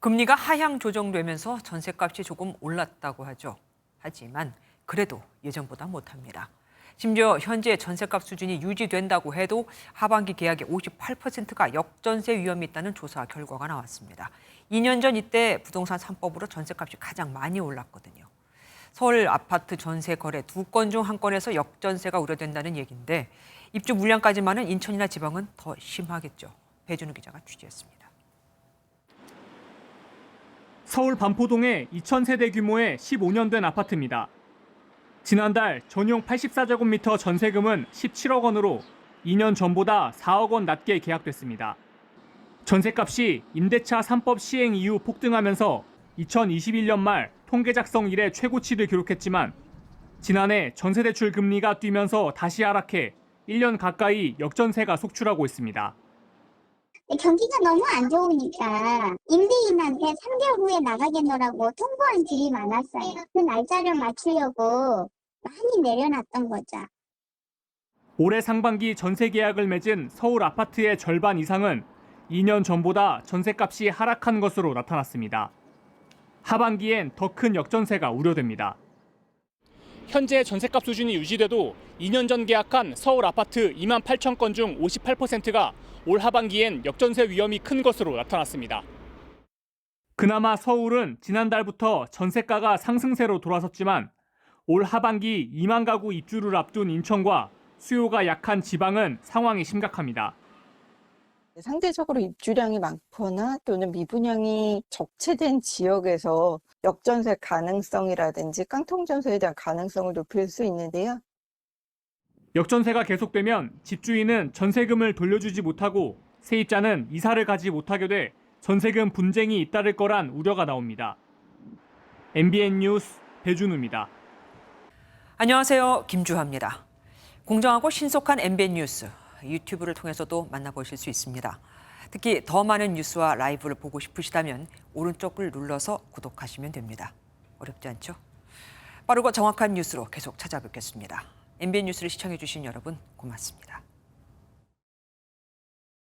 금리가 하향 조정되면서 전셋값이 조금 올랐다고 하죠. 하지만 그래도 예전보다 못합니다. 심지어 현재 전셋값 수준이 유지된다고 해도 하반기 계약의 58%가 역전세 위험이 있다는 조사 결과가 나왔습니다. 2년 전 이때 부동산 3법으로 전셋값이 가장 많이 올랐거든요. 서울 아파트 전세 거래 2건 중 1건에서 역전세가 우려된다는 얘기인데 입주 물량까지 많은 인천이나 지방은 더 심하겠죠. 배준우 기자가 취재했습니다. 서울 반포동의 2,000세대 규모의 15년 된 아파트입니다. 지난달 전용 84제곱미터 전세금은 17억 원으로 2년 전보다 4억 원 낮게 계약됐습니다. 전세값이 임대차 3법 시행 이후 폭등하면서 2021년 말 통계 작성 이래 최고치를 기록했지만 지난해 전세대출 금리가 뛰면서 다시 하락해 1년 가까이 역전세가 속출하고 있습니다. 경기가 너무 안 좋으니까 임대인한테 3개월 후에 나가겠노라고 통보한 집이 많았어요. 그 날짜를 맞추려고 많이 내려놨던 거죠. 올해 상반기 전세 계약을 맺은 서울 아파트의 절반 이상은 2년 전보다 전세값이 하락한 것으로 나타났습니다. 하반기엔 더 큰 역전세가 우려됩니다. 현재 전세값 수준이 유지돼도 2년 전 계약한 서울 아파트 2만 8천 건 중 58%가 올 하반기엔 역전세 위험이 큰 것으로 나타났습니다. 그나마 서울은 지난달부터 전세가가 상승세로 돌아섰지만 올 하반기 2만 가구 입주를 앞둔 인천과 수요가 약한 지방은 상황이 심각합니다. 상대적으로 입주량이 많거나 또는 미분양이 적체된 지역에서 역전세 가능성이라든지 깡통전세에 대한 가능성을 높일 수 있는데요. 역전세가 계속되면 집주인은 전세금을 돌려주지 못하고 세입자는 이사를 가지 못하게 돼 전세금 분쟁이 잇따를 거란 우려가 나옵니다. MBN 뉴스 배준우입니다. 안녕하세요. 김주하입니다. 공정하고 신속한 MBN 뉴스 유튜브를 통해서도 만나보실 수 있습니다. 특히 더 많은 뉴스와 라이브를 보고 싶으시다면 오른쪽을 눌러서 구독하시면 됩니다. 어렵지 않죠? 빠르고 정확한 뉴스로 계속 찾아뵙겠습니다. MBN 뉴스를 시청해 주신 여러분 고맙습니다.